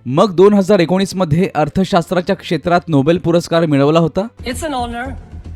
मग 2019 मध्ये अर्थशास्त्राच्या क्षेत्रात नोबेल पुरस्कार मिळवला होता. It's an honor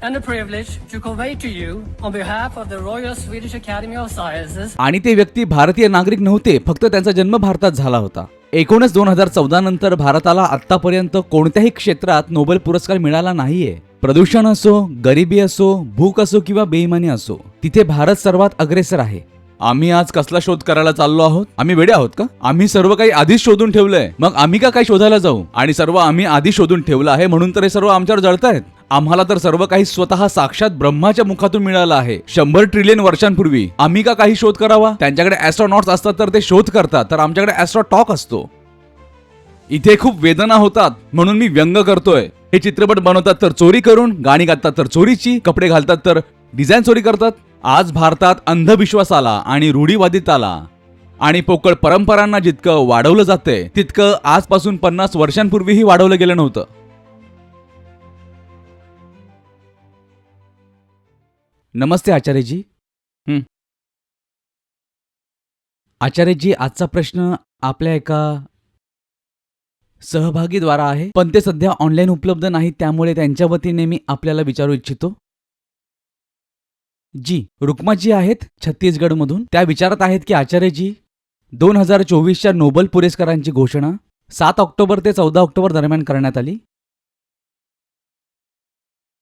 and a privilege to convey to you on behalf of the Royal Swedish Academy of Sciences. आणि ते व्यक्ती भारतीय नागरिक नव्हते, फक्त त्यांचा जन्म भारतात झाला होता. एकूणच 2014 नंतर भारताला आतापर्यंत कोणत्याही क्षेत्रात नोबेल पुरस्कार मिळाला नाहीये. प्रदूषण असो, गरिबी असो, भूक असो किंवा बेईमानी असो, तिथे भारत सर्वात अग्रेसर आहे. आम्ही आज कसला शोध करायला चाललो आहोत? आम्ही वेडे आहोत का? आम्ही सर्व काही आधीच शोधून ठेवलंय, मग आम्ही का काही शोधायला जाऊ? आणि सर्व आम्ही आधी शोधून ठेवलं आहे म्हणून तर हे सर्व आमच्यावर जळतायत. आम्हाला तर सर्व काही स्वतः साक्षात ब्रह्माच्या मुखातून मिळालं आहे 100 ट्रिलियन वर्षांपूर्वी. आम्ही का काही शोध करावा? त्यांच्याकडे ॲस्ट्रॉनॉट्स असतात तर ते शोध करतात, तर आमच्याकडे ॲस्ट्रॉटॉक असतो. इथे खूप वेदना होतात म्हणून मी व्यंग करतोय. हे चित्रपट बनवतात तर चोरी करून, गाणी गातात तर चोरीची, कपडे घालतात तर डिझाईन चोरी करतात. आज भारतात अंधविश्वासाला आणि रूढीवादिताला आणि पोकळ परंपरांना जितकं वाढवलं जातंय तितकं आजपासून 50 वर्षांपूर्वीही वाढवलं गेलं नव्हतं. नमस्ते आचार्यजी. आचार्यजी, आजचा प्रश्न आपल्या एका सहभागीद्वारा आहे, पण ते सध्या ऑनलाईन उपलब्ध नाहीत, त्यामुळे त्यांच्या वतीने मी आपल्याला विचारू इच्छितो. जी रुक्माजी आहेत छत्तीसगडमधून. त्या विचारत आहेत की आचार्यजी, 2024च्या नोबेल पुरस्कारांची घोषणा 7 ऑक्टोबर ते 14 ऑक्टोबर दरम्यान करण्यात आली.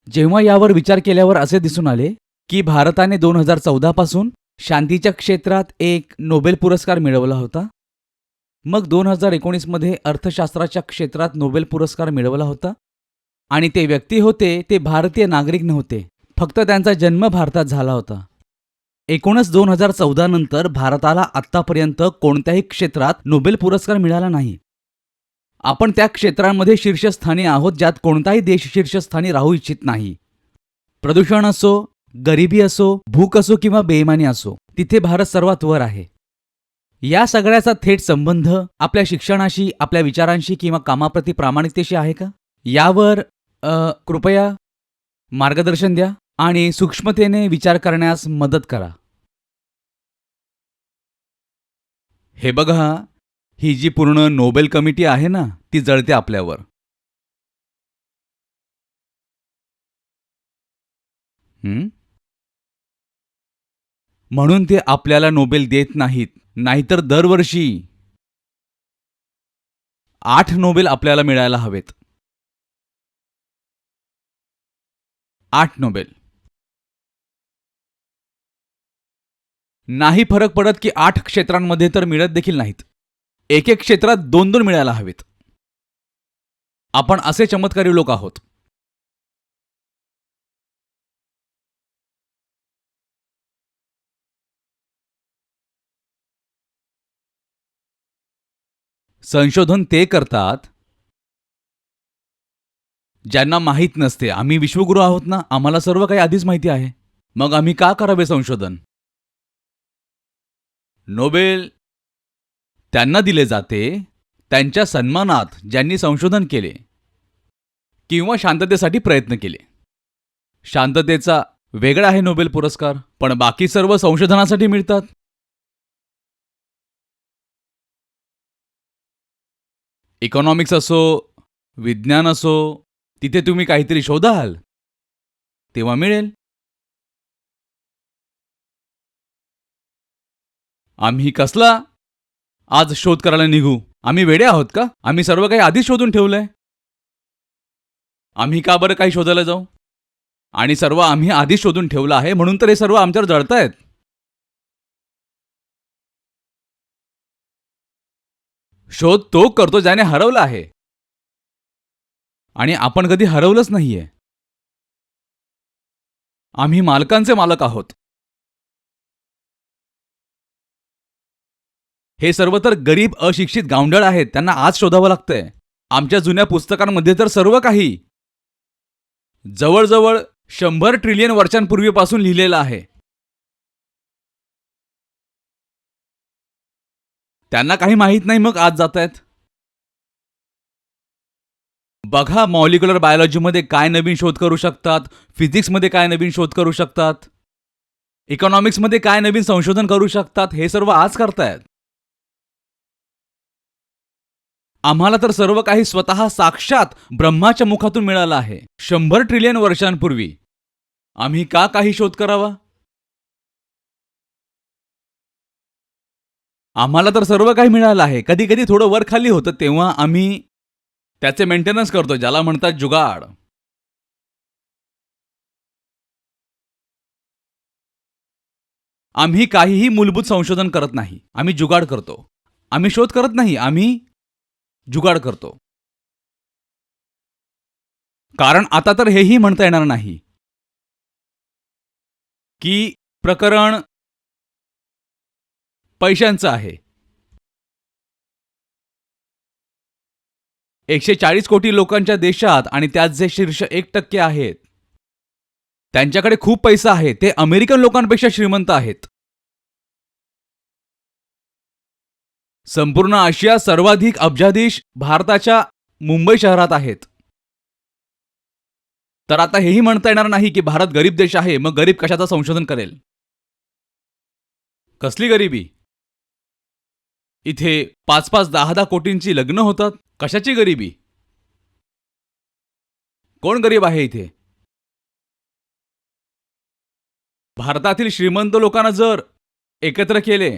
जेव्हा यावर विचार केल्यावर असे दिसून आले की भारताने 2014 पासून शांतीच्या क्षेत्रात एक नोबेल पुरस्कार मिळवला होता. मग 2019 मध्ये अर्थशास्त्राच्या क्षेत्रात नोबेल पुरस्कार मिळवला होता. आणि ते व्यक्ती होते ते भारतीय नागरिक नव्हते, फक्त त्यांचा जन्म भारतात झाला होता. एकूणच 2014 नंतर भारताला आत्तापर्यंत कोणत्याही क्षेत्रात नोबेल पुरस्कार मिळाला नाही. आपण त्या क्षेत्रांमध्ये शीर्षस्थानी आहोत ज्यात कोणताही देश शीर्षस्थानी राहू इच्छित नाही. प्रदूषण असो, गरिबी असो, भूक असो किंवा बेईमानी असो, तिथे भारत सर्वात वर आहे. या सगळ्याचा थेट संबंध आपल्या शिक्षणाशी, आपल्या विचारांशी किंवा कामाप्रती प्रामाणिकतेशी आहे का? यावर कृपया मार्गदर्शन द्या आणि सूक्ष्मतेने विचार करण्यास मदत करा. हे बघा, ही जी पूर्ण नोबेल कमिटी आहे ना, ती जळते आपल्यावर. म्हणून ते आपल्याला नोबेल देत नाहीत. नाहीतर दरवर्षी 8 नोबेल आपल्याला मिळायला हवेत. 8 नोबेल. नाही फरक पडत की 8 क्षेत्रांमध्ये तर मिळत देखील नाहीत. एक एक क्षेत्रात 2-2 मिळायला हवेत. आपण असे चमत्कारी लोक आहोत. संशोधन ते करतात ज्यांना माहीत नसते. आम्ही विश्वगुरू आहोत ना, आम्हाला सर्व काही आधीच माहिती आहे. मग आम्ही का करावे संशोधन? नोबेल त्यांना दिले जाते त्यांच्या सन्मानात ज्यांनी संशोधन केले किंवा शांततेसाठी प्रयत्न केले. शांततेचा वेगळा आहे नोबेल पुरस्कार, पण बाकी सर्व संशोधनासाठी मिळतात. इकॉनॉमिक्स असो, विज्ञान असो, तिथे तुम्ही काहीतरी शोधाल तेव्हा मिळेल. आम्ही कसला आज शोध करायला निघू? आम्ही वेडे आहोत का? आम्ही सर्व काही आधीच शोधून ठेवलंय. आम्ही का बरं काही शोधायला जाऊ? आणि सर्व आम्ही आधीच शोधून ठेवलं आहे म्हणून तर हे सर्व आमच्यावर जळतायत. शोध तो करतो ज्याने हरवलं आहे, आणि आपण कधी हरवलंच नाहीये. आम्ही मालकांचे मालक आहोत. हे सर्व तर गरीब अशिक्षित गावंढळ आहेत, त्यांना आज शोधावं लागतंय. आमच्या जुन्या पुस्तकांमध्ये तर सर्व काही जवळजवळ 100 ट्रिलियन वर्षांपूर्वीपासून लिहिलेलं आहे. त्यांना काही माहीत नाही, मग आज जात आहेत. बघा, मॉलिक्युलर बायोलॉजीमध्ये काय नवीन शोध करू शकतात, फिजिक्समध्ये काय नवीन शोध करू शकतात, इकॉनॉमिक्समध्ये काय नवीन संशोधन करू शकतात, हे सर्व आज करतायत. आम्हाला तर सर्व काही स्वतः साक्षात ब्रह्माच्या मुखातून मिळालं आहे. 100 ट्रिलियन वर्षांपूर्वी. आम्ही का काही शोध करावा? आम्हाला तर सर्व काही मिळालं आहे. कधी कधी थोडं वर खाली होतं तेव्हा आम्ही त्याचे मेंटेनन्स करतो, ज्याला म्हणतात जुगाड. आम्ही काहीही मूलभूत संशोधन करत नाही, आम्ही जुगाड करतो. आम्ही शोध करत नाही, आम्ही जुगाड करतो. कारण आता तर हेही म्हणता येणार नाही की प्रकरण पैशांचं आहे. 140 कोटी लोकांच्या देशात आणि त्यात जे शीर्ष 1% आहेत त्यांच्याकडे खूप पैसा आहे. ते अमेरिकन लोकांपेक्षा श्रीमंत आहेत. संपूर्ण आशिया सर्वाधिक अब्जाधीश भारताच्या मुंबई शहरात आहेत. तर आता हेही म्हणता येणार नाही की भारत गरीब देश आहे, मग गरीब कशाचं संशोधन करेल? कसली गरिबी? इथे 5-5, 10-10 कोटींची लग्न होतात. कशाची गरिबी? कोण गरीब आहे इथे? भारतातील श्रीमंत लोकांना जर एकत्र केले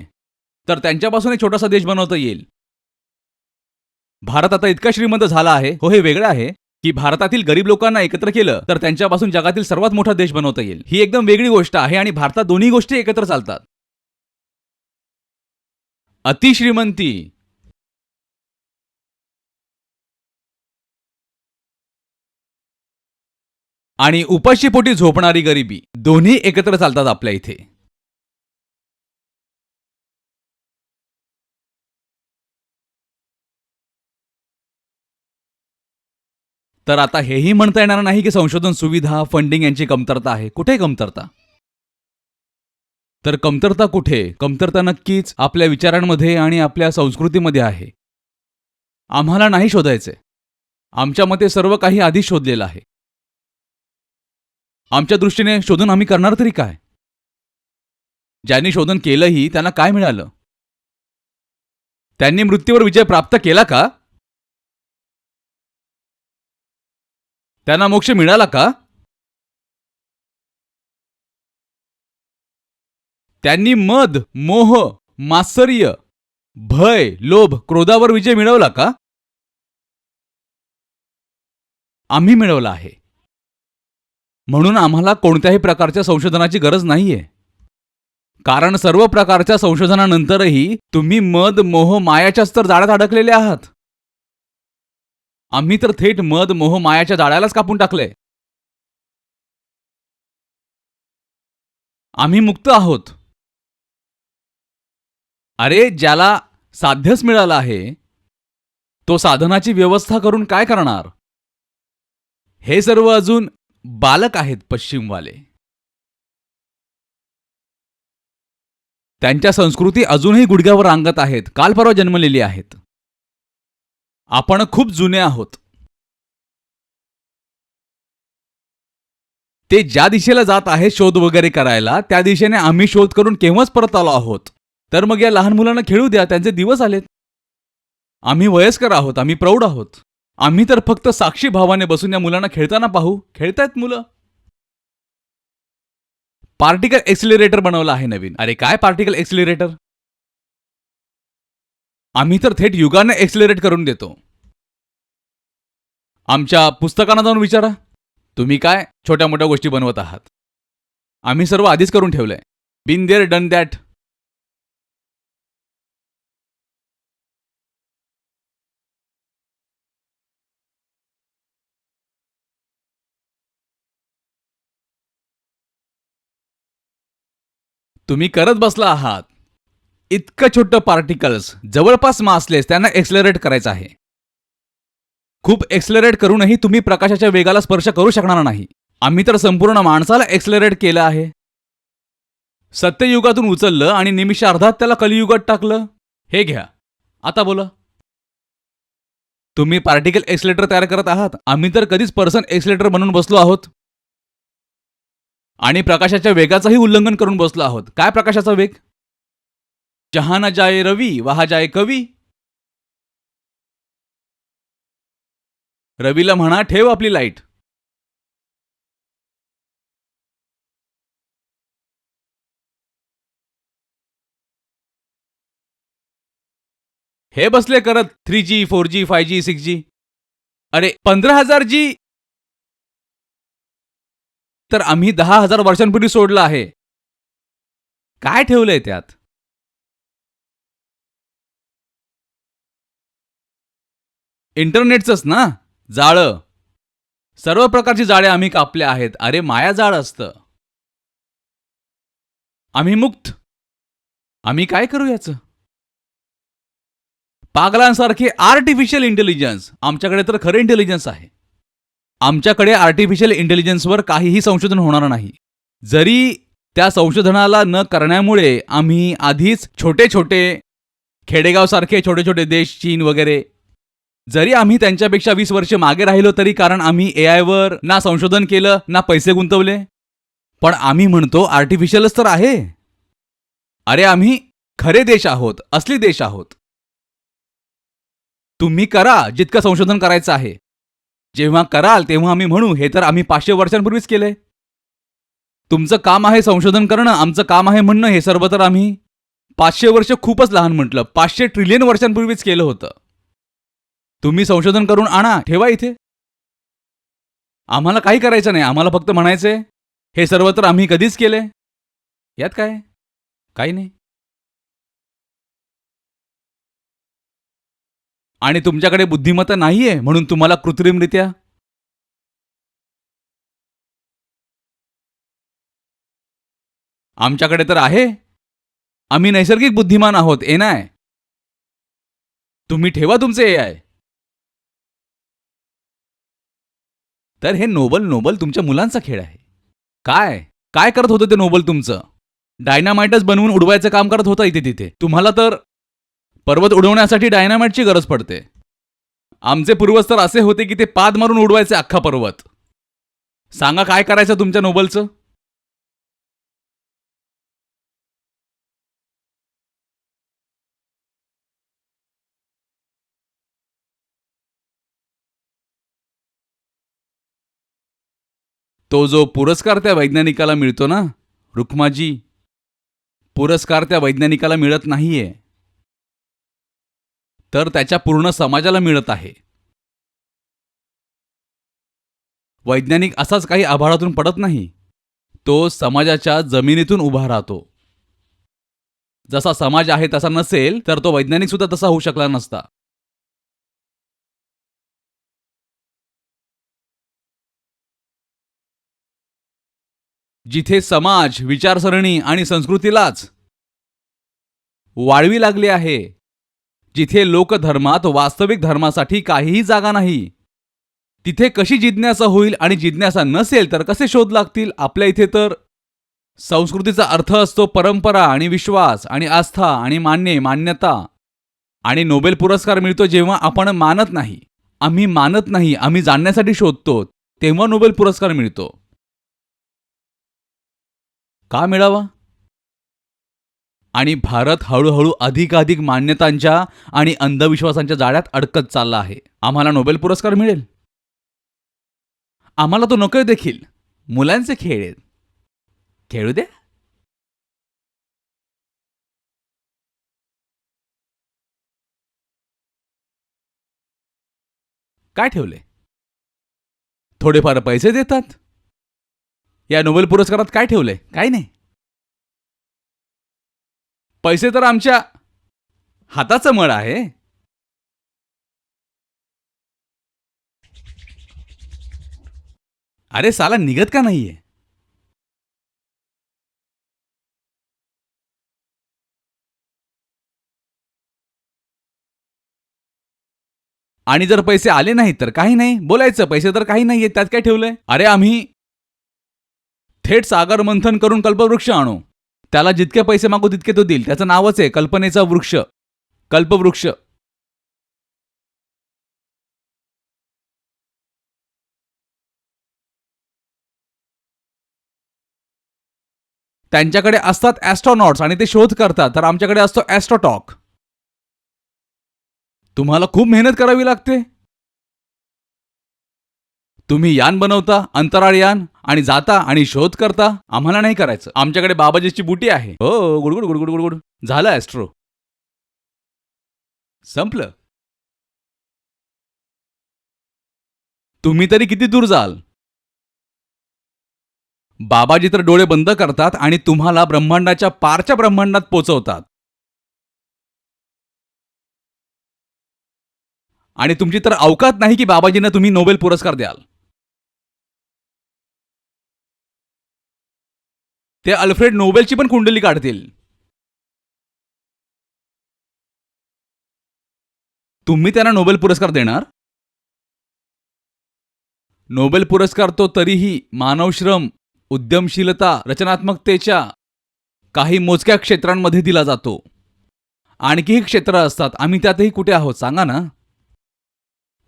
तर त्यांच्यापासून एक छोटासा देश बनवता येईल. भारत आता इतका श्रीमंत झाला आहे, हो हे वेगळं आहे, की भारतातील गरीब लोकांना एकत्र केलं तर त्यांच्यापासून जगातील सर्वात मोठा देश बनवता येईल. ही एकदम वेगळी गोष्ट आहे आणि भारतात दोन्ही गोष्टी एकत्र चालतात. अतिश्रीमंती आणि उपाशीपोटी झोपणारी गरिबी दोन्ही एकत्र चालतात आपल्या इथे. तर आता हेही म्हणता येणार नाही की संशोधन सुविधा, फंडिंग यांची कमतरता आहे. कुठे कमतरता? तर कमतरता कुठे? कमतरता नक्कीच आपल्या विचारांमध्ये आणि आपल्या संस्कृतीमध्ये आहे. आम्हाला नाही शोधायचे. आमच्या मते सर्व काही आधीच शोधलेलं आहे. आमच्या दृष्टीने शोधून आम्ही करणार तरी काय? ज्यांनी शोधन केलंही त्यांना काय मिळालं? त्यांनी मृत्यूवर विजय प्राप्त केला का? त्यांना मोक्ष मिळाला का? त्यांनी मद, मोह, मात्सर्य, भय, लोभ, क्रोधावर विजय मिळवला का? आम्ही मिळवला आहे. म्हणून आम्हाला कोणत्याही प्रकारच्या संशोधनाची गरज नाहीये. कारण सर्व प्रकारच्या संशोधनानंतरही तुम्ही मद, मोह, मायाच्याच तर जाळ्यात अडकलेले आहात. आम्ही तर थेट मद, मोह, मायाच्या जाळ्यालाच कापून टाकले. आम्ही मुक्त आहोत. अरे, ज्याला साध्यच मिळालं आहे तो साधनाची व्यवस्था करून काय करणार? हे सर्व अजून बालक आहेत पश्चिमवाले. त्यांच्या संस्कृती अजूनही गुडघ्यावर रांगत आहेत, काल परवा जन्मलेली आहेत. आपण खूप जुने आहोत. ते ज्या दिशेला जात आहे शोध वगैरे करायला, त्या दिशेने आम्ही शोध करून केव्हाच परत आलो आहोत. तर मग या लहान मुलांना खेळू द्या, त्यांचे दिवस आलेत. आम्ही वयस्कर आहोत, आम्ही प्रौढ आहोत. आम्ही तर फक्त साक्षी भावाने बसून या मुलांना खेळताना पाहू. खेळतायत मुलं. पार्टिकल एक्सिलरेटर बनवला आहे नवीन. अरे काय पार्टिकल एक्सिलरेटर? आम्ही तर थेट युगाने एक्सिलरेट करून देतो. आमच्या पुस्तकांना जाऊन विचारा. तुम्ही काय छोट्या मोठ्या गोष्टी बनवत आहात? आम्ही सर्व आधीच करून ठेवलंय. बिन देअर डन दॅट. तुम्ही करत बसला आहात. इतकं छोटं पार्टिकल्स जवळपास मासलेस त्यांना एक्सलरेट करायचं आहे. खूप एक्सलरेट करूनही तुम्ही प्रकाशाच्या वेगाला स्पर्श करू शकणार नाही. आम्ही तर संपूर्ण माणसाला एक्सलरेट केलं आहे. सत्ययुगातून उचललं आणि निमिषार्धात त्याला कलियुगात टाकलं. हे घ्या. आता बोला. तुम्ही पार्टिकल एक्सलेटर तयार करत आहात. आम्ही तर कधीच पर्सन एक्सलेटर बनून बसलो आहोत आणि प्रकाशाच्या वेगाचंही उल्लंघन करून बसलो आहोत. काय प्रकाशाचा वेग? जहाँ न जाए रवी वहाँ जाए कवी. रवीला म्हणा ठेव आपली लाईट. हे बसले करत 3G 4G 5G 6G. अरे 15,000G तर आम्ही 10,000 वर्षांपूर्वी सोडलं आहे. काय ठेवलंय त्यात? इंटरनेटचंच ना जाळं. सर्व प्रकारची जाळे आम्ही कापल्या आहेत. अरे मायाजाळ असतं. आम्ही मुक्त. आम्ही काय करू याचं? पागलांसारखे आर्टिफिशियल इंटेलिजन्स. आमच्याकडे तर खरं इंटेलिजन्स आहे. आमच्याकडे आर्टिफिशियल इंटेलिजन्सवर काहीही संशोधन होणार नाही. जरी त्या संशोधनाला न करण्यामुळे आम्ही आधीच छोटे छोटे खेडेगावसारखे छोटे छोटे देश चीन वगैरे जरी आम्ही त्यांच्यापेक्षा 20 वर्ष मागे राहिलो तरी कारण आम्ही AI वर ना संशोधन केलं ना पैसे गुंतवले. पण आम्ही म्हणतो आर्टिफिशियलच तर आहे. अरे आम्ही खरे देश आहोत, असली देश आहोत. तुम्ही करा जितकं संशोधन करायचं आहे. जेव्हा कराल तेव्हा आम्ही म्हणू हे तर आम्ही 500 वर्षांपूर्वीच केलंय. तुमचं काम आहे संशोधन करणं, आमचं काम आहे म्हणणं हे सर्व तर आम्ही 500 वर्ष खूपच लहान म्हटलं. 500 ट्रिलियन वर्षांपूर्वीच केलं होतं. तुम्ही संशोधन करून आणा, ठेवा इथे. आम्हाला काही करायचं नाही. आम्हाला फक्त म्हणायचंय हे सर्व तर आम्ही कधीच केले. यात काय? काही नाही. आणि तुमच्याकडे बुद्धिमत्ता नाहीये म्हणून तुम्हाला कृत्रिमरित्या आमच्याकडे तर आहे. आम्ही नैसर्गिक बुद्धिमान आहोत. AI. तुम्ही ठेवा तुमचे AI. तर हे नोबल तुमच्या मुलांचा खेळ आहे. काय काय करत होतं ते नोबल तुमचं? डायनामाइटच बनवून उडवायचं काम करत होतं इथे तिथे. तुम्हाला तर पर्वत उडवण्यासाठी डायनामाइटची गरज पडते. आमचे पूर्वज तर असे होते की ते पाद मारून उडवायचे अख्खा पर्वत. सांगा काय करायचं तुमच्या नोबलचं? तो जो पुरस्कार त्या वैज्ञानिकाला मिळतो ना रुक्माजी, पुरस्कार त्या वैज्ञानिकाला मिळत नाहीये, तर त्याच्या पूर्ण समाजाला मिळत आहे. वैज्ञानिक असाच काही आभाळातून पडत नाही. तो समाजाच्या जमिनीतून उभा राहतो. जसा समाज आहे तसा नसेल तर तो वैज्ञानिक सुद्धा तसा होऊ शकला नसता. जिथे समाज, विचारसरणी आणि संस्कृतीलाच वाळवी लागली आहे, जिथे लोकधर्मात वास्तविक धर्मासाठी काहीही जागा नाही, तिथे कशी जिज्ञासा होईल? आणि जिज्ञासा नसेल तर कसे शोध लागतील? आपल्या इथे तर संस्कृतीचा अर्थ असतो परंपरा आणि विश्वास आणि आस्था आणि मान्यता. आणि नोबेल पुरस्कार मिळतो जेव्हा आपण मानत नाही. आम्ही मानत नाही, आम्ही जाणण्यासाठी शोधतो, तेव्हा नोबेल पुरस्कार मिळतो. का मिळावा? आणि भारत हळूहळू अधिकाधिक मान्यतांच्या आणि अंधविश्वासांच्या जाळ्यात अडकत चालला आहे. आम्हाला नोबेल पुरस्कार मिळेल? आम्हाला तो नकोय देखील. मुलांचे खेळ आहेत, खेळू द्या. काय ठेवले? थोडेफार पैसे देतात. या नोबेल पुरस्कारात काय ठेवले? काय नाही. पैसे तर आमच्या हाताचं मळ आहे. अरे साला निघत का नाहीये? आणि जर पैसे आले नाहीत तर काही नाही, बोलायचं पैसे तर काही नाहीये, त्यात काय ठेवलंय? अरे आम्ही थेट सागर मंथन करून कल्पवृक्ष आणू. त्याला जितके पैसे मागू तितके तो देईल. त्याचं नावच आहे कल्पनेचा वृक्ष, कल्पवृक्ष. त्यांच्याकडे असतात ॲस्ट्रॉनॉट्स आणि ते शोध करतात, तर आमच्याकडे असतो ॲस्ट्रोटॉक. तुम्हाला खूप मेहनत करावी लागते. तुम्ही यान बनवता, अंतराळ यान, आणि जाता आणि शोध करता. आम्हाला नाही करायचं. आमच्याकडे बाबाजीची बुटी आहे. हो, गुडगुड गुडगुड गुडगुड. झालं ॲस्ट्रो. संपलं. तुम्ही तरी किती दूर जाल? बाबाजी तर डोळे बंद करतात आणि तुम्हाला ब्रह्मांडाच्या पारच्या ब्रह्मांडात पोचवतात. आणि तुमची तर अवकात नाही की बाबाजींना तुम्ही नोबेल पुरस्कार द्याल. ते अल्फ्रेड नोबेलची पण कुंडली काढतील. तुम्ही त्यांना नोबेल पुरस्कार देणार? नोबेल पुरस्कार तो तरीही मानवश्रम, उद्यमशीलता, रचनात्मकतेच्या काही मोजक्या क्षेत्रांमध्ये दिला जातो. आणखीही क्षेत्र असतात, आम्ही त्यातही कुठे आहोत सांगा ना.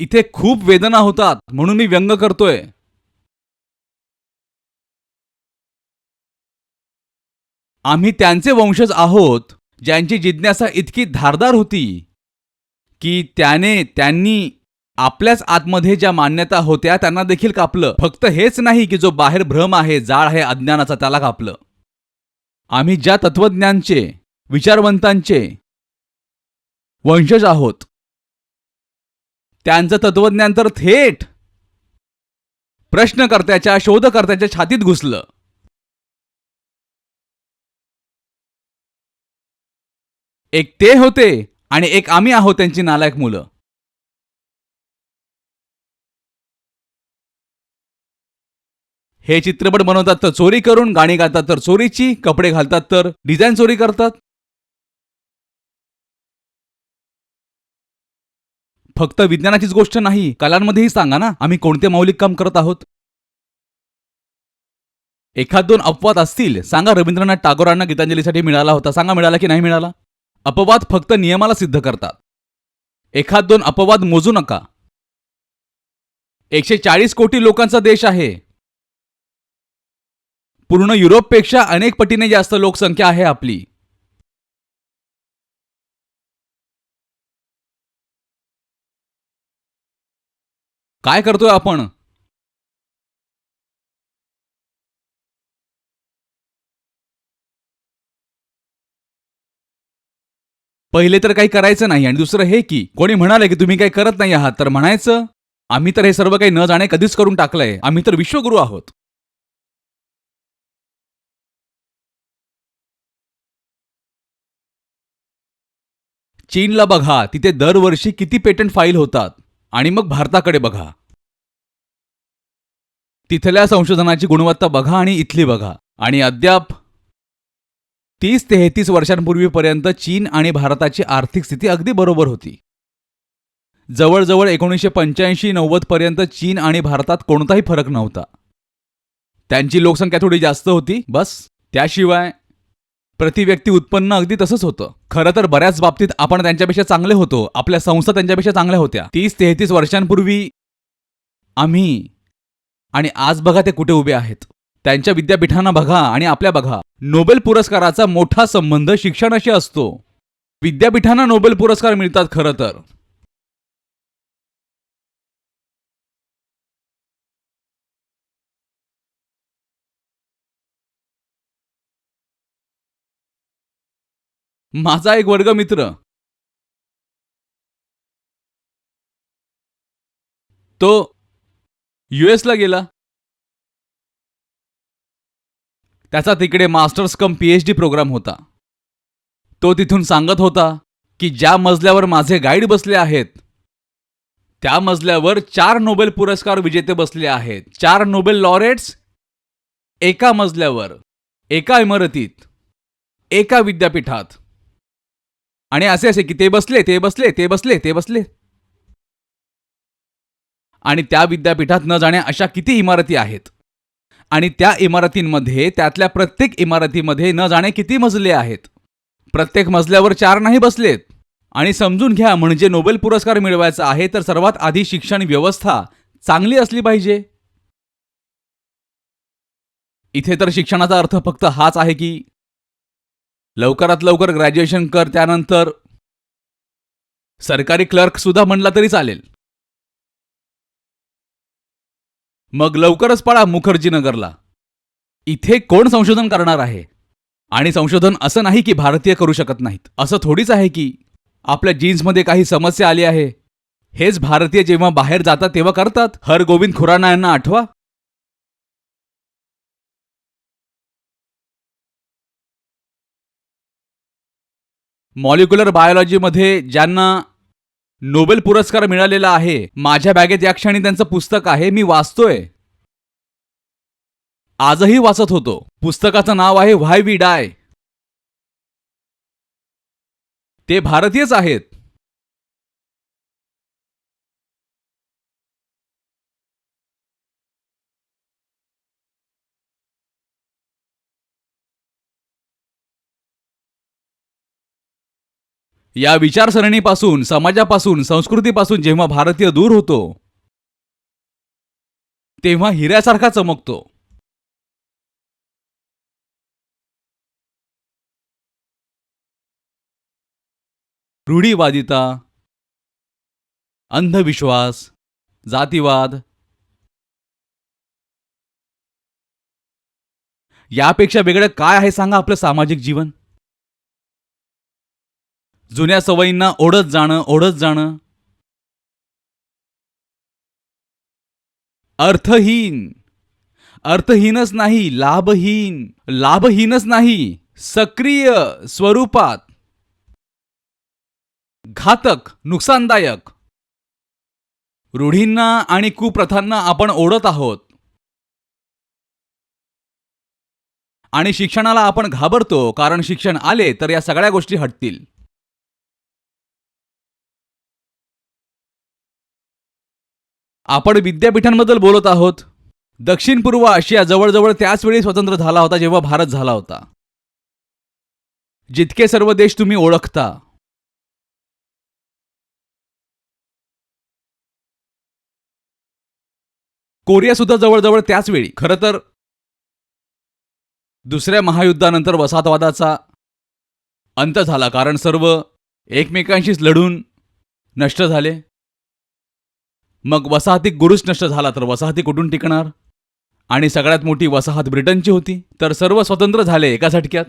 इथे खूप वेदना होतात म्हणून मी व्यंग करतोय. आम्ही त्यांचे वंशज आहोत ज्यांची जिज्ञासा इतकी धारदार होती की त्यांनी आपल्याच आतमध्ये ज्या मान्यता होत्या त्यांना देखील कापलं. फक्त हेच नाही की जो बाहेर भ्रम आहे, जाळ आहे अज्ञानाचा, त्याला कापलं. आम्ही ज्या तत्वज्ञांचे, विचारवंतांचे वंशज आहोत त्यांचं तत्वज्ञान तर थेट प्रश्नकर्त्याच्या, शोधकर्त्याच्या छातीत घुसलं. एक ते होते आणि एक आम्ही आहोत त्यांची नालायक मुलं. हे चित्रपट बनवतात तर चोरी करून, गाणी गातात तर चोरीची, कपडे घालतात तर डिझाईन चोरी करतात. फक्त विज्ञानाचीच गोष्ट नाही, कलांमध्येही सांगा ना आम्ही कोणते मौलिक काम करत आहोत. एखाद दोन अपवाद असतील सांगा. रवींद्रनाथ टागोरांना गीतांजलीसाठी मिळाला होता, सांगा मिळाला की नाही मिळाला. अपवाद फक्त नियमाला सिद्ध करतात. एखाद दोन अपवाद मोजू नका. 140 कोटी लोकांचा देश आहे. पूर्ण युरोपपेक्षा अनेक पटीने जास्त लोकसंख्या आहे आपली. काय करतोय आपण? पहिले तर काही करायचं नाही आणि दुसरं हे की कोणी म्हणाले की तुम्ही काही करत नाही आहात तर म्हणायचं आम्ही तर हे सर्व काही न जाणे कधीच करून टाकलंय. आम्ही तर विश्वगुरू आहोत. चीनला बघा, तिथे दरवर्षी किती पेटंट फाईल होतात. आणि मग भारताकडे बघा, तिथल्या संशोधनाची गुणवत्ता बघा आणि इथली बघा. आणि अद्याप 30-33 वर्षांपूर्वीपर्यंत चीन आणि भारताची आर्थिक स्थिती अगदी बरोबर होती. जवळजवळ 1985-90 पर्यंत चीन आणि भारतात कोणताही फरक नव्हता. त्यांची लोकसंख्या थोडी जास्त होती बस. त्याशिवाय प्रति व्यक्ती उत्पन्न अगदी तसंच होतं. खरं तर बऱ्याच बाबतीत आपण त्यांच्यापेक्षा चांगले होतो. आपल्या संस्था त्यांच्यापेक्षा चांगल्या होत्या 30-33 वर्षांपूर्वी. आम्ही आणि आज बघा ते कुठे उभे आहेत. त्यांच्या विद्यापीठांना बघा आणि आपल्या बघा. नोबेल पुरस्काराचा मोठा संबंध शिक्षणाशी असतो. विद्यापीठांना नोबेल पुरस्कार मिळतात खरं तर. माझा एक वर्गमित्र, तो US ला गेला. त्याचा तिकडे मास्टर्स कम PhD प्रोग्राम होता. तो तिथून सांगत होता की ज्या मजल्यावर माझे गाईड बसले आहेत त्या मजल्यावर 4 नोबेल पुरस्कार विजेते बसले आहेत. 4 नोबेल लॉरेट्स एका मजल्यावर, एका इमारतीत, एका विद्यापीठात. आणि असे असे की ते बसले, ते बसले, ते बसले, ते बसले. आणि त्या विद्यापीठात न जाण्या अशा किती इमारती आहेत. आणि त्या इमारतींमध्ये, त्यातल्या प्रत्येक इमारतीमध्ये न जाणे किती मजले आहेत. प्रत्येक मजल्यावर 4 नाही बसलेत. आणि समजून घ्या, म्हणजे नोबेल पुरस्कार मिळवायचा आहे तर सर्वात आधी शिक्षण व्यवस्था चांगली असली पाहिजे. इथे तर शिक्षणाचा अर्थ फक्त हाच आहे की लवकरात लवकर ग्रॅज्युएशन कर, त्यानंतर सरकारी क्लर्क सुद्धा म्हणला तरी चालेल. मग लवकरच पळा मुखर्जी नगरला. इथे कोण संशोधन करणार आहे? आणि संशोधन असं नाही की भारतीय करू शकत नाहीत. असं थोडीच आहे की आपल्या जीन्समध्ये काही समस्या आली आहे हेच भारतीय जेव्हा बाहेर जातात तेव्हा करतात. हरगोविंद खुराना यांना आठवा. मॉलिक्युलर बायोलॉजीमध्ये ज्यांना नोबेल पुरस्कार मिळालेला आहे, माझ्या बॅगेत या क्षणी त्यांचं पुस्तक आहे, मी वाचतोय. आजही वाचत होतो. पुस्तकाचं नाव आहे व्हाय वी डाय. ते भारतीयच आहेत. या विचारसरणीपासून, समाजापासून, संस्कृतीपासून जेव्हा भारतीय दूर होतो तेव्हा हिऱ्यासारखा चमकतो. रूढीवादिता, अंधविश्वास, जातीवाद यापेक्षा वेगळं काय आहे सांगा आपलं सामाजिक जीवन? जुन्या सवयींना ओढत जाणं अर्थहीन. अर्थहीनच नाही, लाभहीनच नाही, सक्रिय स्वरूपात घातक, नुकसानदायक. रूढींना आणि कुप्रथांना आपण ओढत आहोत आणि शिक्षणाला आपण घाबरतो, कारण शिक्षण आले तर या सगळ्या गोष्टी हटतील. आपण विद्यापीठांबद्दल बोलत आहोत. दक्षिण पूर्व आशिया जवळजवळ त्याच वेळी स्वतंत्र झाला होता जेव्हा भारत झाला होता. जितके सर्व देश तुम्ही ओळखता, कोरिया सुद्धा जवळजवळ त्याच वेळी. खरं तर दुसऱ्या महायुद्धानंतर वसाहतवादाचा अंत झाला, कारण सर्व एकमेकांशीच लढून नष्ट झाले. मग वसाहती गुरुच नष्ट झाला तर वसाहती कुठून टिकणार? आणि सगळ्यात मोठी वसाहत ब्रिटनची होती. तर सर्व स्वतंत्र झाले एका झटक्यात.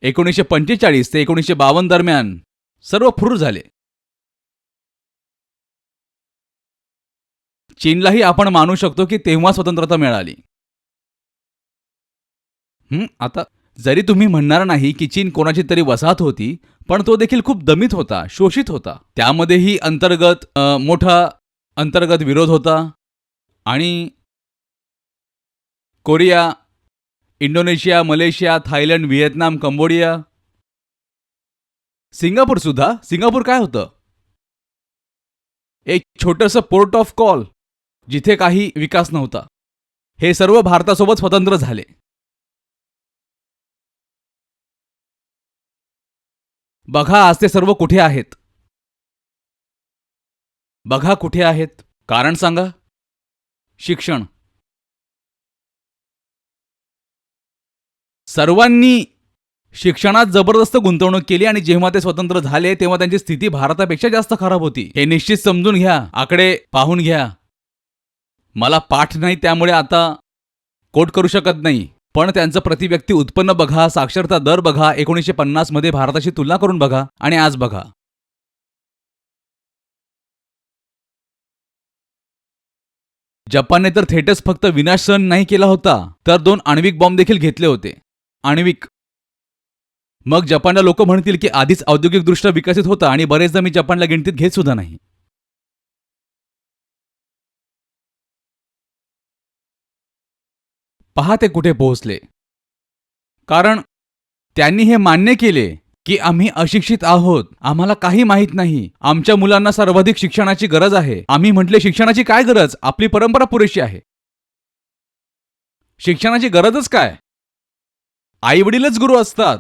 1945 ते 1952 दरम्यान सर्व फुर झाले. चीनलाही आपण मानू शकतो की तेव्हा स्वतंत्रता मिळाली. आता जरी तुम्ही म्हणणार नाही की चीन कोणाची तरी वसाहत होती, पण तो देखील खूप दमित होता, शोषित होता. त्यामध्येही मोठा अंतर्गत विरोध होता. आणि Korea, Indonesia, Malaysia, Thailand, Vietnam, Cambodia, Singapore सुद्धा. सिंगापूर काय होतं? एक छोटंसं पोर्ट ऑफ कॉल जिथे काही विकास नव्हता. हे सर्व भारतासोबत स्वतंत्र झाले. बघा आज ते सर्व कुठे आहेत? बघा कुठे आहेत? कारण सांगा. शिक्षण. सर्वांनी शिक्षणात जबरदस्त गुंतवणूक केली आणि जेव्हा ते स्वतंत्र झाले तेव्हा त्यांची स्थिती भारतापेक्षा जास्त खराब होती. हे निश्चित समजून घ्या, आकडे पाहून घ्या. मला पाठ नाही त्यामुळे आता कोट करू शकत नाही, पण त्यांचं प्रतिव्यक्ती उत्पन्न बघा, साक्षरता दर बघा, 1950 मध्ये भारताशी तुलना करून बघा आणि आज बघा. जपानने तर थेटच फक्त विनाश सहन नाही केला होता, तर 2 आण्विक बॉम्ब देखील घेतले होते. आण्विक. मग जपानला लोक म्हणतील की आधीच औद्योगिकदृष्ट्या विकसित होता आणि बरेचदा मी जपानला गिनतीत घेत सुद्धा नाही. पहा ते कुठे पोहोचले. कारण त्यांनी हे मान्य केले की आम्ही अशिक्षित आहोत, आम्हाला काही माहीत नाही, आमच्या मुलांना सर्वाधिक शिक्षणाची गरज आहे. आम्ही म्हटले शिक्षणाची काय गरज? आपली परंपरा पुरेशी आहे. शिक्षणाची गरजच काय? आई वडीलच गुरु असतात.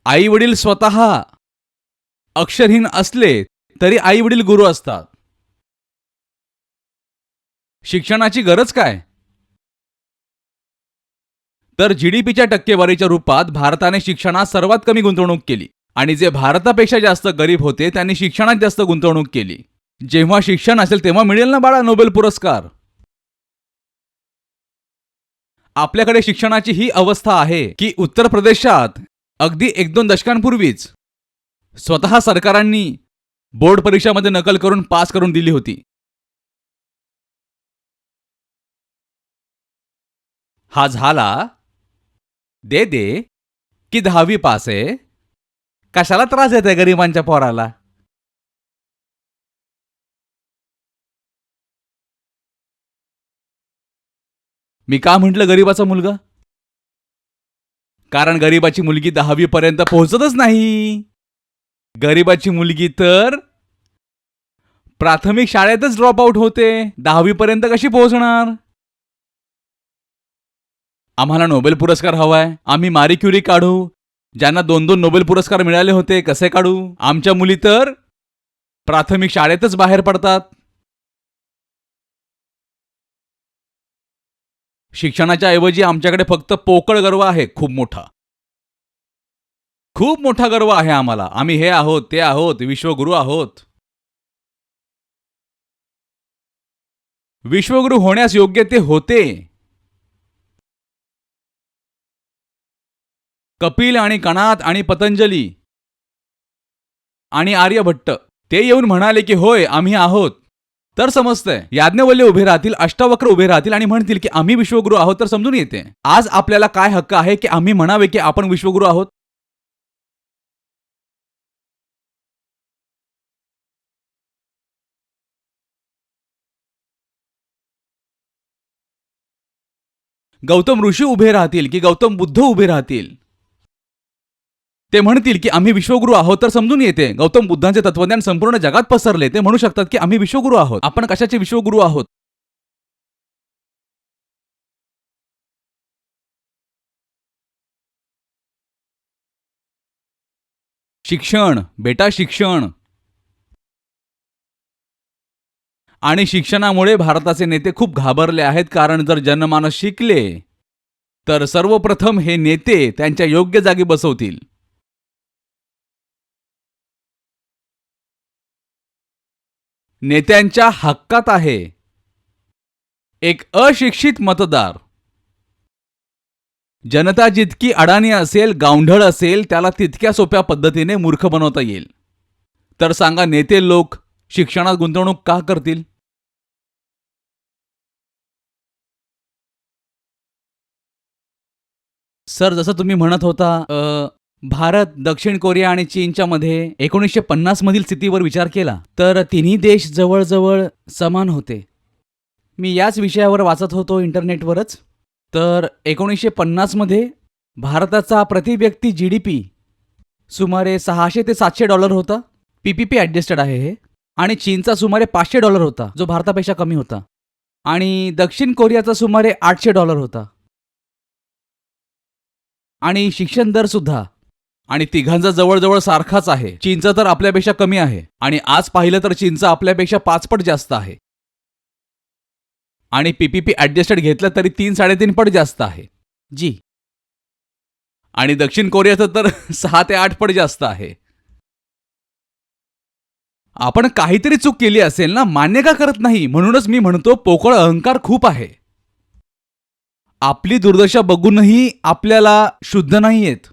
आई वडील स्वतः अक्षरहीन असले तरी आई वडील गुरु असतात. शिक्षणाची गरज काय? तर जीडीपीच्या टक्केवारीच्या रूपात भारताने शिक्षणात सर्वात कमी गुंतवणूक केली आणि जे भारतापेक्षा जास्त गरीब होते त्यांनी शिक्षणात जास्त गुंतवणूक केली. जेव्हा शिक्षण असेल तेव्हा मिळेल ना बाळा नोबेल पुरस्कार. आपल्याकडे शिक्षणाची ही अवस्था आहे की उत्तर प्रदेशात अगदी 1-2 दशकांपूर्वीच स्वतः सरकारांनी बोर्ड परीक्षामध्ये नकल करून पास करून दिली होती. हा झाला दे दे की 10वी पास आहे. कशाला त्रास देते गरिबांच्या पोराला? मी का म्हटलं गरीबाचा मुलगा? कारण गरीबाची मुलगी 10वी पर्यंत पोहोचतच नाही. गरीबाची मुलगी तर प्राथमिक शाळेतच ड्रॉप आउट होते. 10वी पर्यंत कशी पोहोचणार? आम्हाला नोबेल पुरस्कार हवाय. आम्ही मारी क्युरी काढू. ज्यांना 2-2 नोबेल पुरस्कार मिळाले होते कसे काढू? आमच्या मुली तर प्राथमिक शाळेतच बाहेर पडतात. शिक्षणाच्या ऐवजी आमच्याकडे फक्त पोकळ गर्व आहे. खूप मोठा गर्व आहे आम्हाला. आम्ही हे आहोत, ते आहोत, विश्वगुरू आहोत. विश्वगुरू होण्यास योग्य ते होते. कपिल आणि कणाद आणि पतंजली आणि आर्यभट्ट ते येऊन म्हणाले की होय आम्ही आहोत, तर समजतंय. याज्ञवल्क्य उभे राहतील, अष्टावक्र उभे राहतील आणि म्हणतील की आम्ही विश्वगुरू आहोत, तर समजून येते. आज आपल्याला काय हक्क आहे की आम्ही म्हणावे की आपण विश्वगुरू आहोत? गौतम ऋषी उभे राहतील की गौतम बुद्ध उभे राहतील, ते म्हणतील की आम्ही विश्वगुरू आहोत, तर समजून येते. गौतम बुद्धांचे तत्वज्ञान संपूर्ण जगात पसरले. ते म्हणू शकतात की आम्ही विश्वगुरू आहोत. आपण कशाचे विश्वगुरू आहोत? शिक्षण बेटा, शिक्षण. आणि शिक्षणामुळे भारताचे नेते खूप घाबरले आहेत. कारण जर जनमानस शिकले तर सर्वप्रथम हे नेते त्यांच्या योग्य जागी बसवतील. नेत्यांच्या हक्कात आहे एक अशिक्षित मतदार. जनता जितकी अडाणी असेल, गावंढळ असेल, त्याला तितक्या सोप्या पद्धतीने मूर्ख बनवता येईल. तर सांगा, नेते लोक शिक्षणात गुंतवणूक का करतील? सर, जसं तुम्ही म्हणत होता, भारत, दक्षिण कोरिया आणि चीनच्या मध्ये 1950 मधील स्थितीवर विचार केला तर तिन्ही देश जवळजवळ समान होते. मी याच विषयावर वाचत होतो इंटरनेटवरच. तर 1950 मध्ये भारताचा प्रति व्यक्ती GDP सुमारे $600 ते $700 होता. PPP ॲडजस्टेड आहे हे. आणि चीनचा सुमारे $500 होता, जो भारतापेक्षा कमी होता. आणि दक्षिण कोरियाचा सुमारे $800 होता. आणि शिक्षण दर सुद्धा. आणि तिघांचा जवळजवळ सारखाच आहे. चीनचा तर आपल्यापेक्षा कमी आहे. आणि आज पाहिलं तर चीनचा आपल्यापेक्षा 5 पट जास्त आहे. आणि PPP ॲडजस्टेड घेतलं तरी 3-3.5 पट जास्त आहे. जी. आणि दक्षिण कोरियाचं तर 6 ते 8 पट जास्त आहे. आपण काहीतरी चूक केली असेल ना, मान्य का करत नाही? म्हणूनच मी म्हणतो, पोकळ अहंकार खूप आहे. आपली दुर्दशा बघूनही आपल्याला शुद्ध नाही येत.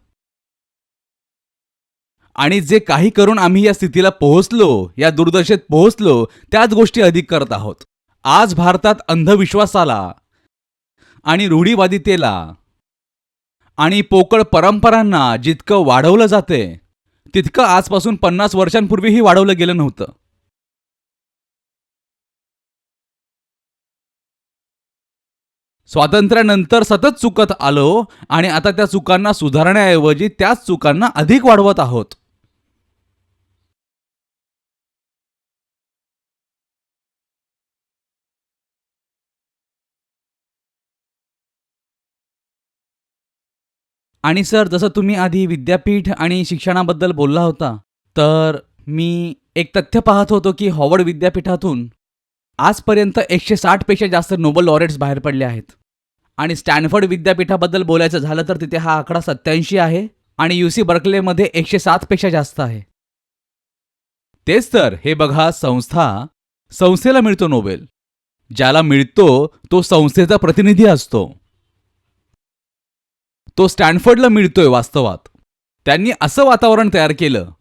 आणि जे काही करून आम्ही या स्थितीला पोहोचलो, या दुर्दशेत पोहोचलो, त्याच गोष्टी अधिक करत आहोत. आज भारतात अंधविश्वासाला आणि रूढीवादितेला आणि पोकळ परंपरांना जितकं वाढवलं जाते, तितकं आजपासून 50 वर्षांपूर्वीही वाढवलं गेलं नव्हतं. स्वातंत्र्यानंतर सतत चुकत आलो आणि आता त्या चुकांना सुधारण्याऐवजी त्याच चुकांना अधिक वाढवत आहोत. आणि सर, जसं तुम्ही आधी विद्यापीठ आणि शिक्षणाबद्दल बोलला होता, तर मी एक तथ्य पाहत होतो की हॉवर्ड विद्यापीठातून आजपर्यंत 160 पेक्षा जास्त नोबेल लॉरेट्स बाहेर पडले आहेत. आणि स्टॅनफर्ड विद्यापीठाबद्दल बोलायचं झालं तर तिथे हा आकडा 87 आहे. आणि UC बर्कलेमध्ये 107 पेक्षा जास्त आहे. तेच तर, हे बघा, संस्थेला मिळतो नोबेल. ज्याला मिळतो तो संस्थेचा प्रतिनिधी असतो. तो स्टॅनफर्डला मिळतोय वास्तवात. त्यांनी असं वातावरण तयार केलं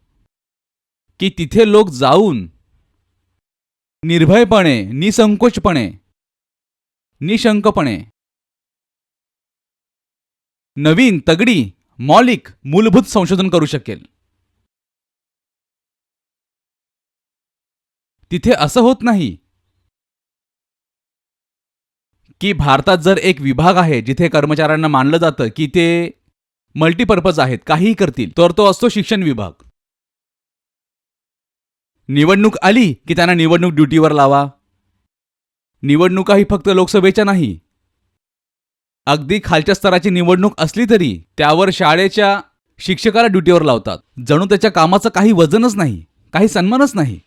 की तिथे लोक जाऊन निर्भयपणे, निसंकोचपणे, निशंकपणे नवीन, तगडी, मौलिक, मूलभूत संशोधन करू शकेल. तिथे असं होत नाही की भारतात जर एक विभाग आहे जिथे कर्मचाऱ्यांना मानलं जातं की ते मल्टीपर्पज आहेत, काहीही करतील, तर तो असतो शिक्षण विभाग. निवडणूक आली की त्यांना निवडणूक ड्युटीवर लावा. निवडणुका ही फक्त लोकसभेच्या नाही, अगदी खालच्या स्तराची निवडणूक असली तरी त्यावर शाळेच्या शिक्षकाला ड्युटीवर लावतात. जणू त्याच्या कामाचं काही वजनच नाही, काही सन्मानच नाही.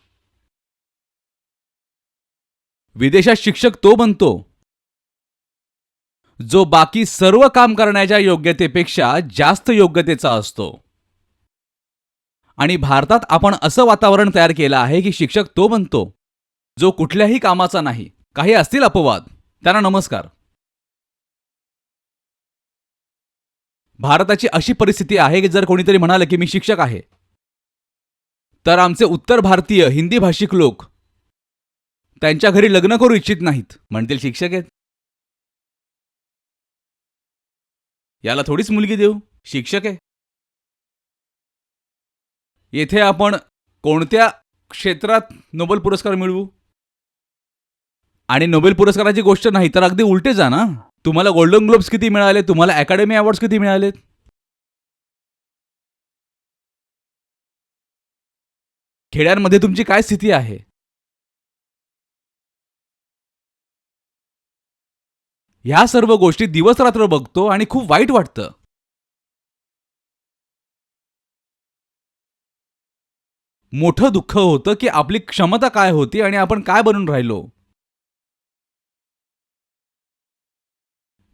विदेशात शिक्षक तो बनतो जो बाकी सर्व काम करण्याच्या योग्यतेपेक्षा जास्त योग्यतेचा असतो. आणि भारतात आपण असं वातावरण तयार केलं आहे की शिक्षक तो बनतो जो कुठल्याही कामाचा नाही. काही असतील अपवाद, त्यांना नमस्कार. भारताची अशी परिस्थिती आहे की जर कोणीतरी म्हणालं की मी शिक्षक आहे, तर आमचे उत्तर भारतीय हिंदी भाषिक लोक त्यांच्या घरी लग्न करू इच्छित नाहीत. म्हणतील शिक्षक आहेत, याला थोडीच मुलगी देऊ, शिक्षक आहे. येथे आपण कोणत्या क्षेत्रात नोबेल पुरस्कार मिळवू? आणि नोबेल पुरस्काराची गोष्ट नाही तर अगदी उलटे जा ना. तुम्हाला गोल्डन ग्लोब्स किती मिळाले? तुम्हाला अकॅडमी अवॉर्ड्स किती मिळालेत? खेड्यांमध्ये तुमची काय स्थिती आहे? ह्या सर्व गोष्टी दिवस रात्र बघतो आणि खूप वाईट वाटतं. मोठं दुःख होतं की आपली क्षमता काय होती आणि आपण काय बनून राहिलो.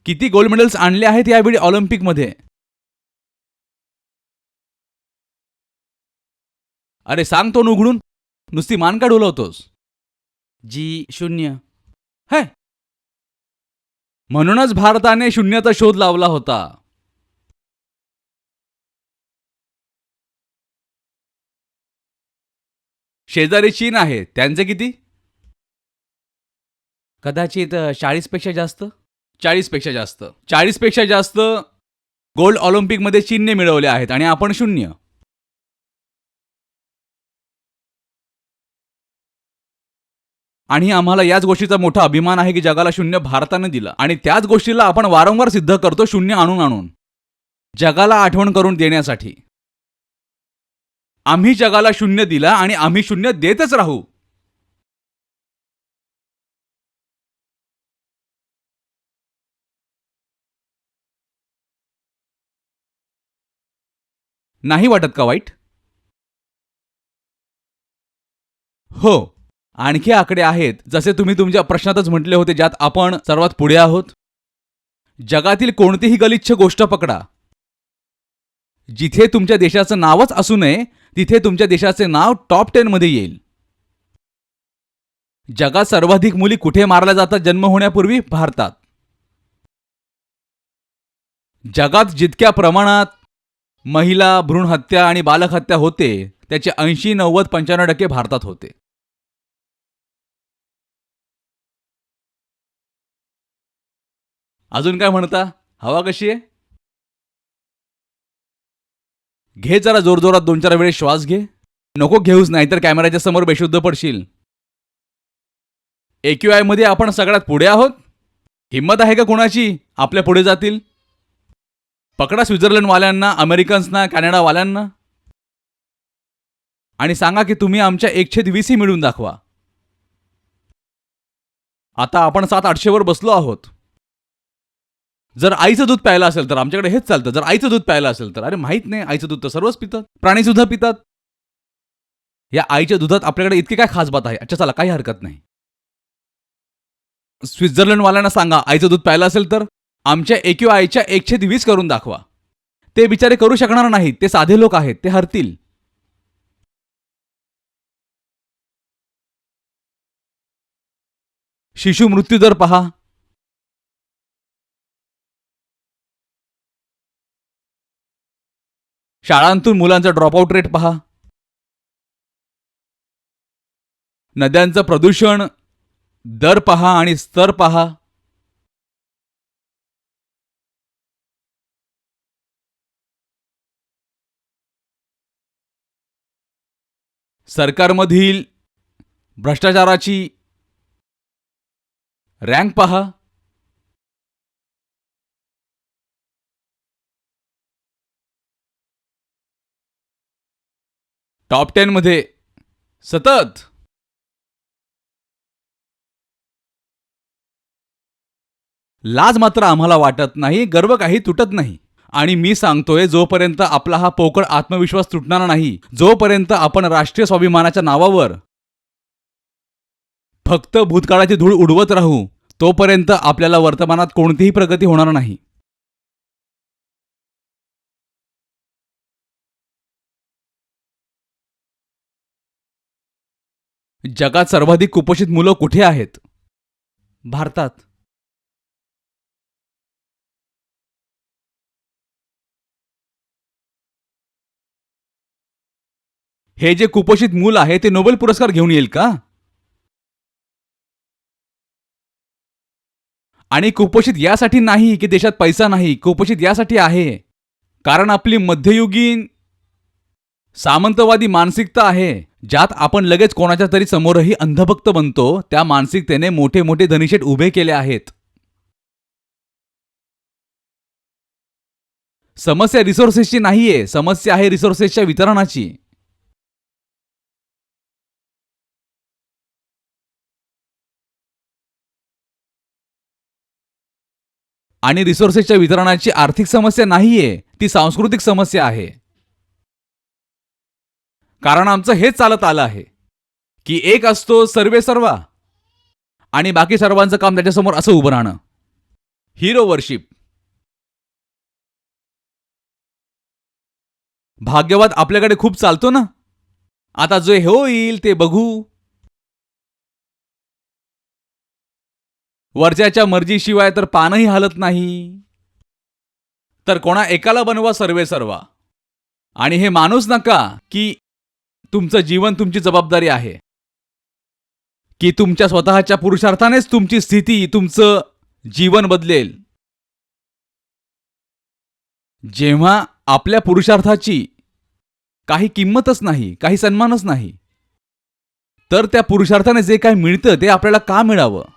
किती गोल्ड मेडल्स आणले आहेत यावेळी ऑलिम्पिकमध्ये? अरे सांग तो उघडून, नुसती मान का डोलवतोस? जी 0. है, म्हणूनच भारताने शून्याचा शोध लावला होता. शेजारी चीन आहे, त्यांचे किती? कदाचित 40 पेक्षा जास्त. 40 पेक्षा जास्त. 40 पेक्षा जास्त गोल्ड ऑलिम्पिकमध्ये चीनने मिळवले आहेत आणि आपण 0. आणि आम्हाला याच गोष्टीचा मोठा अभिमान आहे की जगाला 0 भारताने दिला. आणि त्याच गोष्टीला आपण वारंवार सिद्ध करतो 0 आणून आणून जगाला आठवण करून देण्यासाठी. आम्ही जगाला 0 दिला आणि आम्ही 0 देतच राहू. नाही वाटत का वाईट? हो. आणखी आकडे आहेत, जसे तुम्ही तुमच्या प्रश्नातच म्हटले होते, ज्यात आपण सर्वात पुढे आहोत. जगातील कोणतीही गलिच्छ गोष्ट पकडा, जिथे तुमच्या देशाचं नावच असू नये तिथे तुमच्या देशाचे नाव टॉप 10 मध्ये येईल. जगात सर्वाधिक मुली कुठे मारल्या जातात जन्म होण्यापूर्वी? भारतात. जगात जितक्या प्रमाणात महिला भ्रूण हत्या आणि बालक हत्या होते त्याचे 80, 90, 95% भारतात होते. अजून काय म्हणता? हवा कशी आहे? घे जरा जोरजोरात 2-4 वेळेस श्वास घे. नको घेऊच, नाही तर कॅमेऱ्याच्या समोर बेशुद्ध पडशील. AQI मध्ये आपण सगळ्यात पुढे आहोत. हिम्मत आहे का कोणाची आपल्या पुढे जातील? पकडा स्वित्झर्लंडवाल्यांना, अमेरिकन्सना, कॅनडावाल्यांना आणि सांगा की तुम्ही आमच्या 1/20 ही मिळवून दाखवा. आता आपण 700-800 वर बसलो आहोत. जर आईचं दूध प्यायला असेल तर आमच्याकडे हेच चालतं. जर आईचं दूध प्यायला असेल तर अरे माहित नाही, आईचं दूध तर सर्वच पितात, प्राणी सुद्धा पितात. या आईच्या दुधात आपल्याकडे इतकी काय खास बात आहे? अच्छा चला, काही हरकत नाही. स्वित्झर्लंडवाल्यांना सांगा आईचं दूध प्यायला असेल तर आमच्या AQIच्या 120 करून दाखवा. ते बिचारे करू शकणार नाहीत, ते साधे लोक आहेत, ते हरतील. शिशु मृत्यू दर पहा. शाळांतून मुलांचा ड्रॉपआउट रेट पहा. नद्यांचं प्रदूषण दर पहा आणि स्तर पहा. सरकारमधील भ्रष्टाचाराची रँक पहा. टॉप 10 मध्ये सतत. लाज मात्र आम्हाला वाटत नाही, गर्व काही तुटत नाही. आणि मी सांगतोय, जोपर्यंत आपला हा पोकळ आत्मविश्वास तुटणार नाही, जोपर्यंत आपण राष्ट्रीय स्वाभिमानाच्या नावावर फक्त भूतकाळाची धूळ उडवत राहू, तोपर्यंत आपल्याला वर्तमानात कोणतीही प्रगती होणार नाही. जगात सर्वाधिक कुपोषित मुलं कुठे आहेत? भारतात. हे जे कुपोषित मूल आहे ते नोबेल पुरस्कार घेऊन येईल का? आणि कुपोषित यासाठी नाही की देशात पैसा नाही, कुपोषित यासाठी आहे कारण आपली मध्ययुगीन सामंतवादी मानसिकता आहे, ज्यात आपण लगेच कोणाच्या तरी समोरही अंधभक्त बनतो. त्या मानसिकतेने मोठे मोठे धनीशेठ उभे केले आहेत. समस्या रिसोर्सेसची नाहीये, समस्या आहे रिसोर्सेसच्या वितरणाची. आणि रिसोर्सेसच्या वितरणाची आर्थिक समस्या नाहीये, ती सांस्कृतिक समस्या आहे. कारण आमचं हेच चालत आलं आहे की एक असतो सर्वे सर्वा आणि बाकी सर्वांचं काम त्याच्यासमोर असं उभं राहणं. Hero worship. भाग्यवाद आपल्याकडे खूप चालतो ना. आता जे होईल ते बघू. वरच्याच्या मर्जीशिवाय तर पानही हालत नाही. तर कोणा एकाला बनवा सर्वे सर्वा. आणि हे मानूच नका की तुमचं जीवन तुमची जबाबदारी आहे, की तुमच्या स्वतःच्या पुरुषार्थानेच तुमची स्थिती, तुमचं जीवन बदलेल. जेव्हा आपल्या पुरुषार्थाची काही किंमतच नाही, काही सन्मानच नाही, तर त्या पुरुषार्थाने जे काही मिळतं ते आपल्याला का मिळावं?